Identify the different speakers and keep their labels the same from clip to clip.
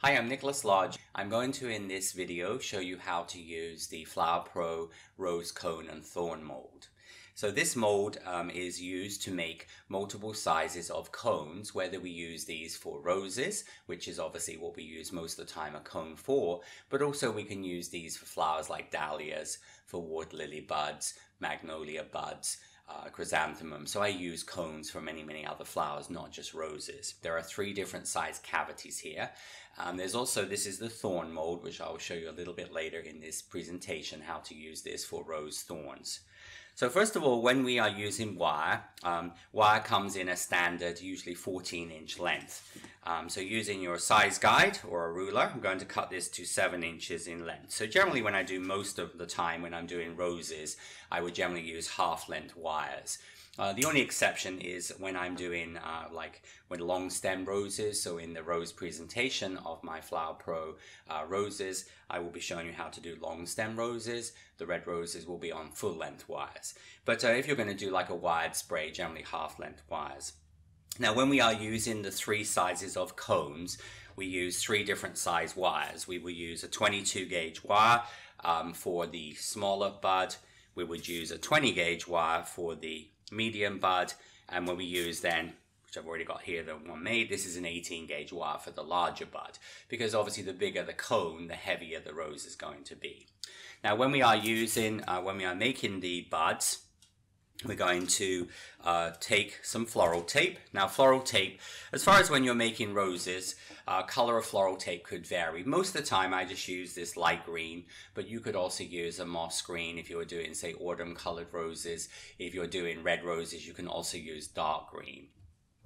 Speaker 1: Hi, I'm Nicholas Lodge. I'm going to, in this video, show you how to use the Flower Pro Rose Cone and Thorn mold. So this mold is used to make multiple sizes of cones, whether we use these for roses, which is obviously what we use most of the time a cone for, but also we can use these for flowers like dahlias, for water lily buds, magnolia buds, chrysanthemum. So I use cones for many other flowers, not just roses. There are 3 different size cavities here. There's also, this is the thorn mold, which I will show you a little bit later in this presentation, how to use this for rose thorns. So first of all, when we are using wire, wire comes in a standard, usually 14-inch length. So using your size guide or a ruler, I'm going to cut this to 7 inches in length. So generally when I do most of the time when I'm doing roses, I would generally use half-length wires. The only exception is when I'm doing with long stem roses. So in the rose presentation of my Flower Pro roses, I will be showing you how to do long stem roses. The red roses will be on full length wires. But if you're going to do like a wired spray, generally half length wires. Now when we are using the 3 sizes of cones, we use 3 different size wires. We will use a 22 gauge wire for the smaller bud. We would use a 20 gauge wire for the medium bud, and when we use then, which I've already got here, the one made, this is an 18 gauge wire for the larger bud, because obviously the bigger the cone, the heavier the rose is going to be. Now when we are making the buds, we're going to take some floral tape. Now floral tape, as far as when you're making roses, color of floral tape could vary. Most of the time I just use this light green, but you could also use a moss green if you were doing, say, autumn colored roses. If you're doing red roses, you can also use dark green.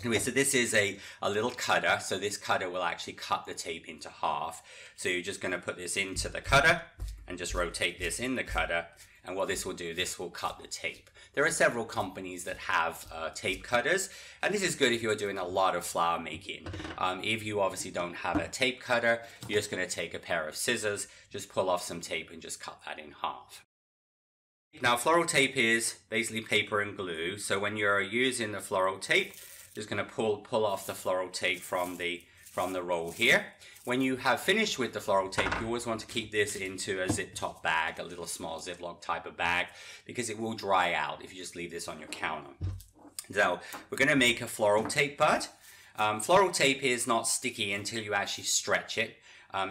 Speaker 1: Anyway, so this is a little cutter. So this cutter will actually cut the tape into half. So you're just going to put this into the cutter and just rotate this in the cutter. And what this will do, this will cut the tape. There are several companies that have tape cutters, and this is good if you're doing a lot of flower making. If you obviously don't have a tape cutter, you're just going to take a pair of scissors, just pull off some tape and just cut that in half. Now floral tape is basically paper and glue, so when you're using the floral tape, just going to pull off the floral tape from the roll here. When you have finished with the floral tape, you always want to keep this into a zip top bag, a little small Ziploc type of bag, because it will dry out if you just leave this on your counter. So we're going to make a floral tape bud. Floral tape is not sticky until you actually stretch it.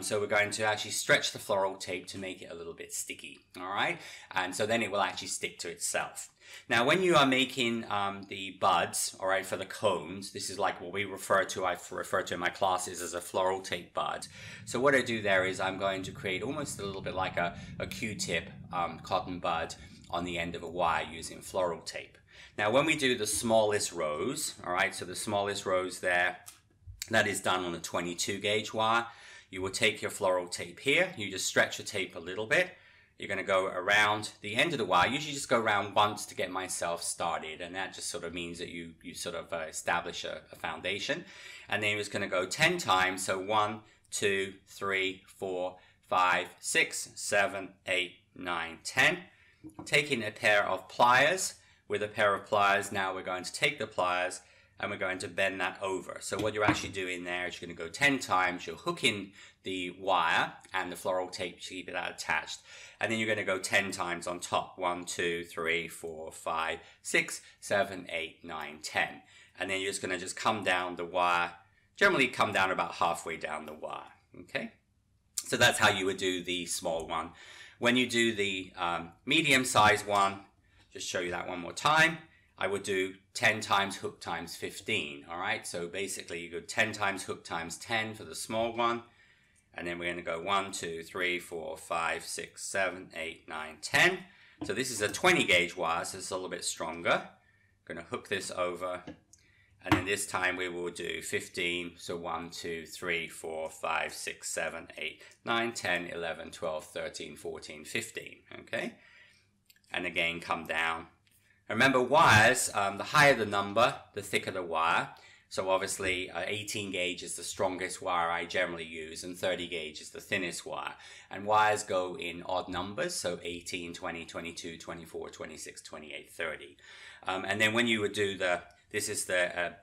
Speaker 1: So we're going to actually stretch the floral tape to make it a little bit sticky, all right? And so then it will actually stick to itself. Now when you are making the buds, all right, for the cones, this is like what we refer to in my classes as a floral tape bud. So what I do there is I'm going to create almost a little bit like a Q-tip cotton bud on the end of a wire using floral tape. Now when we do the smallest rose, all right, so the smallest rose there, that is done on a 22 gauge wire. You will take your floral tape here, you just stretch the tape a little bit. You're going to go around the end of the wire. I usually just go around once to get myself started, and that just sort of means that you sort of establish a foundation. And then you're just going to go 10 times, so 1, 2, 3, 4, 5, 6, 7, 8, 9, 10. Taking a pair of pliers. With a pair of pliers, now we're going to take the pliers and we're going to bend that over. So what you're actually doing there is you're going to go 10 times, you're hooking the wire and the floral tape to keep it attached. And then you're going to go 10 times on top. 1, 2, 3, 4, 5, 6, 7, 8, 9, 10. And then you're just going to come down the wire, generally come down about halfway down the wire. Okay? So that's how you would do the small one. When you do the medium size one, just show you that one more time. I would do 10 times hook times 15, all right? So basically you go 10 times hook times 10 for the small one, and then we're going to go 1, 2, 3, 4, 5, 6, 7, 8, 9, 10. So this is a 20 gauge wire, so it's a little bit stronger. I'm going to hook this over, and then this time we will do 15, so 1, 2, 3, 4, 5, 6, 7, 8, 9, 10, 11, 12, 13, 14, 15, okay? And again, come down. Remember wires, the higher the number, the thicker the wire. So obviously 18 gauge is the strongest wire I generally use, and 30 gauge is the thinnest wire. And wires go in odd numbers, so 18, 20, 22, 24, 26, 28, 30. And then when you would do this is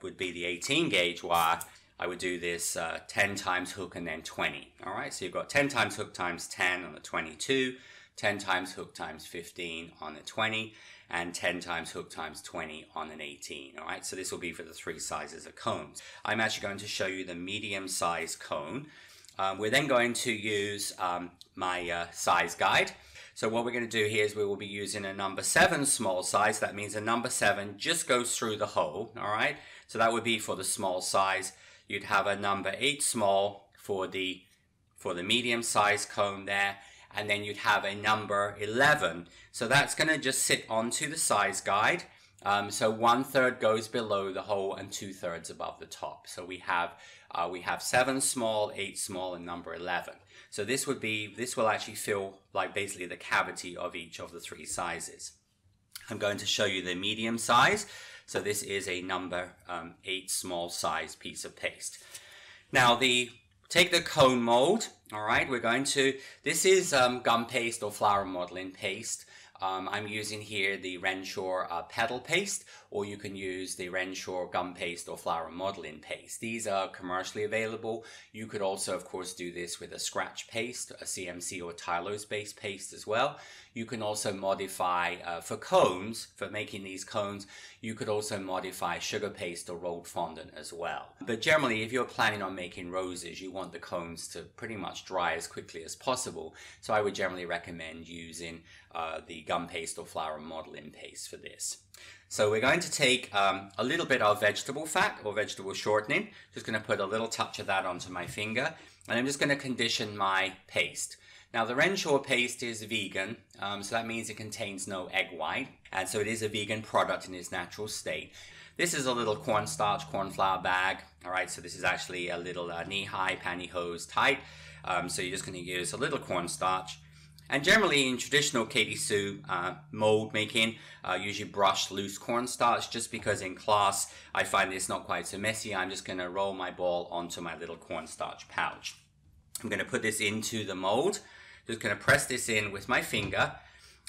Speaker 1: would be the 18 gauge wire, I would do this 10 times hook and then 20. All right, so you've got 10 times hook times 10 on the 22, 10 times hook times 15 on the 20, and 10 times hook times 20 on an 18. All right, so this will be for the 3 sizes of cones. I'm actually going to show you the medium size cone. We're then going to use my size guide. So what we're going to do here is we will be using a number 7 small size. That means a number 7 just goes through the hole. All right, so that would be for the small size. You'd have a number 8 small for the medium size cone there, and then you'd have a number 11. So that's going to just sit onto the size guide. So 1/3 goes below the hole and 2/3 above the top. So we have 7 small, 8 small, and number 11. So this will actually fill like basically the cavity of each of the 3 sizes. I'm going to show you the medium size. So this is a number 8 small size piece of paste. Now take the cone mold. All right, this is gum paste or flower modeling paste. I'm using here the Renshaw petal paste, or you can use the Renshaw gum paste or flower modeling paste. These are commercially available. You could also, of course, do this with a scratch paste, a CMC or Tylose based paste as well. You can also modify for cones, for making these cones, you could also modify sugar paste or rolled fondant as well. But generally, if you're planning on making roses, you want the cones to pretty much dry as quickly as possible. So I would generally recommend using the gum paste or flower modeling paste for this. So we're going to take a little bit of vegetable fat or vegetable shortening. Just going to put a little touch of that onto my finger, and I'm just going to condition my paste. Now the Renshaw paste is vegan, so that means it contains no egg white, and so it is a vegan product in its natural state. This is a little cornstarch, corn flour bag. All right, so this is actually a little knee-high pantyhose tight. So you're just going to use a little cornstarch. And generally in traditional Katie Sue mold making, usually brush loose cornstarch, just because in class I find this not quite so messy. I'm just going to roll my ball onto my little cornstarch pouch. I'm going to put this into the mold. Just going to press this in with my finger.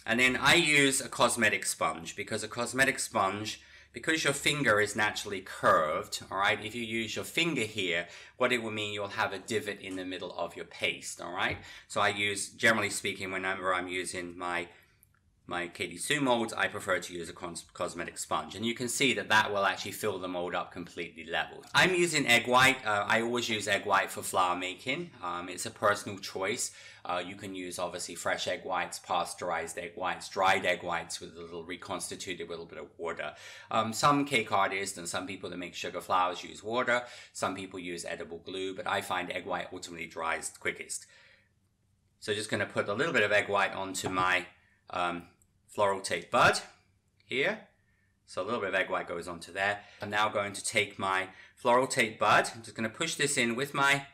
Speaker 1: And then I use a cosmetic sponge, because a cosmetic sponge, because your finger is naturally curved, all right, if you use your finger here, what it will mean, you'll have a divot in the middle of your paste, all right? So I use, generally speaking, whenever I'm using my Katie Sue molds, I prefer to use a cosmetic sponge. And you can see that that will actually fill the mold up completely level. I'm using egg white. I always use egg white for flower making. It's a personal choice. You can use obviously fresh egg whites, pasteurized egg whites, dried egg whites with a little reconstituted with a little bit of water. Some cake artists and some people that make sugar flowers use water. Some people use edible glue, but I find egg white ultimately dries quickest. So just going to put a little bit of egg white onto my Floral Tape Bud here. So a little bit of egg white goes onto there. I'm now going to take my Floral Tape Bud. I'm just going to push this in with my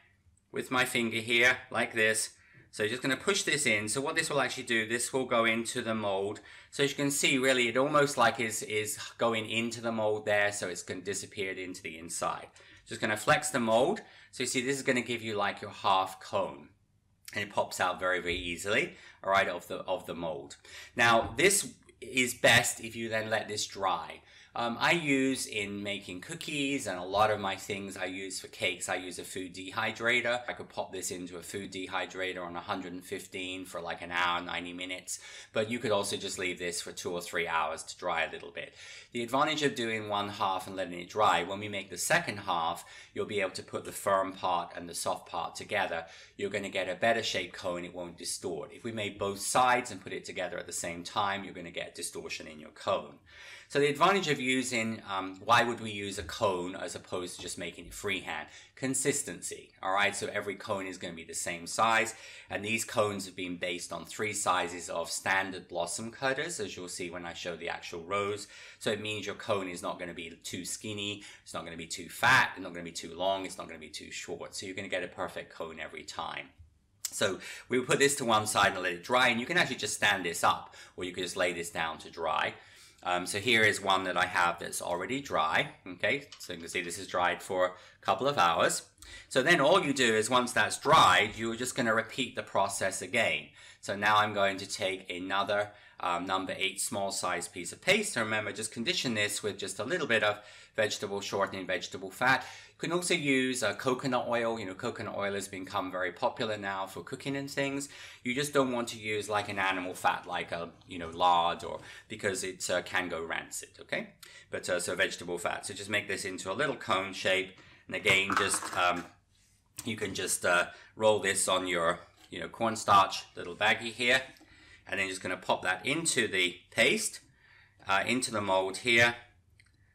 Speaker 1: finger here like this. So just going to push this in. So what this will actually do, this will go into the mold. So as you can see, really, it almost like is going into the mold there. So it's going to disappear into the inside. Just going to flex the mold. So you see, this is going to give you like your half cone. And it pops out very, very easily, all right, of the mold. Now, this is best if you then let this dry. I use in making cookies and a lot of my things I use for cakes, I use a food dehydrator. I could pop this into a food dehydrator on 115 for like an hour, 90 minutes. But you could also just leave this for 2 or 3 hours to dry a little bit. The advantage of doing one half and letting it dry, when we make the second half, you'll be able to put the firm part and the soft part together. You're going to get a better shaped cone, it won't distort. If we made both sides and put it together at the same time, you're going to get distortion in your cone. So the advantage of using, why would we use a cone as opposed to just making it freehand? Consistency, all right? So every cone is going to be the same size, and these cones have been based on 3 sizes of standard blossom cutters, as you'll see when I show the actual rose. So it means your cone is not going to be too skinny, it's not going to be too fat, it's not going to be too long, it's not going to be too short. So you're going to get a perfect cone every time. So we will put this to one side and let it dry, and you can actually just stand this up, or you could just lay this down to dry. So here is one that I have that's already dry, okay? So you can see this is dried for a couple of hours. So then all you do is once that's dried, you're just going to repeat the process again. So now I'm going to take another number 8 small size piece of paste. And remember, just condition this with just a little bit of vegetable shortening, vegetable fat. You can also use coconut oil. You know, coconut oil has become very popular now for cooking and things. You just don't want to use like an animal fat, like a, you know, lard, or because it can go rancid, okay? But so vegetable fat. So just make this into a little cone shape. And again, just you can just roll this on your, you know, cornstarch little baggie here. And then just going to pop that into the paste, into the mold here.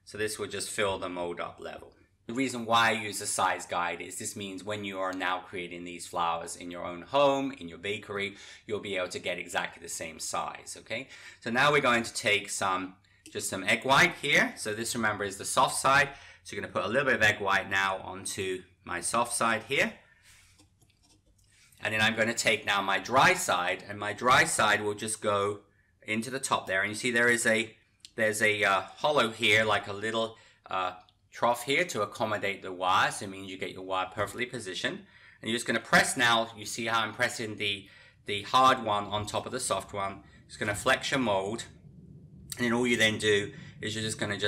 Speaker 1: So this will just fill the mold up level. The reason why I use a size guide is this means when you are now creating these flowers in your own home, in your bakery, you'll be able to get exactly the same size, okay? So now we're going to take just some egg white here. So this, remember, is the soft side. So you're going to put a little bit of egg white now onto my soft side here. And then I'm going to take now my dry side, and my dry side will just go into the top there. And you see there's a hollow here, like a little trough here to accommodate the wire. So it means you get your wire perfectly positioned. And you're just going to press now. You see how I'm pressing the hard one on top of the soft one. Just going to flex your mold. And then all you then do is you're just going to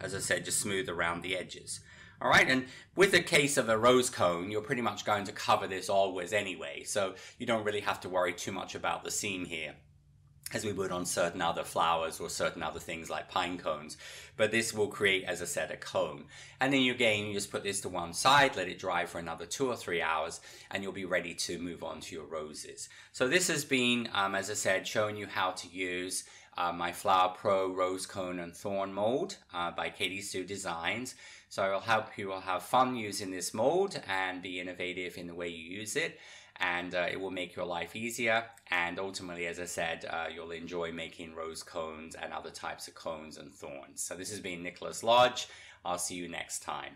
Speaker 1: as I said, just smooth around the edges. All right, and with the case of a rose cone, you're pretty much going to cover this always anyway, so you don't really have to worry too much about the seam here, as we would on certain other flowers or certain other things like pine cones. But this will create, as I said, a cone. And then again, you just put this to one side, let it dry for another 2 or 3 hours, and you'll be ready to move on to your roses. So this has been, as I said, showing you how to use my Flower Pro Rose Cone and Thorn mold by Katie Sue Designs. So I'll help you have fun using this mold and be innovative in the way you use it. And it will make your life easier. And ultimately, as I said, you'll enjoy making rose cones and other types of cones and thorns. So this has been Nicholas Lodge. I'll see you next time.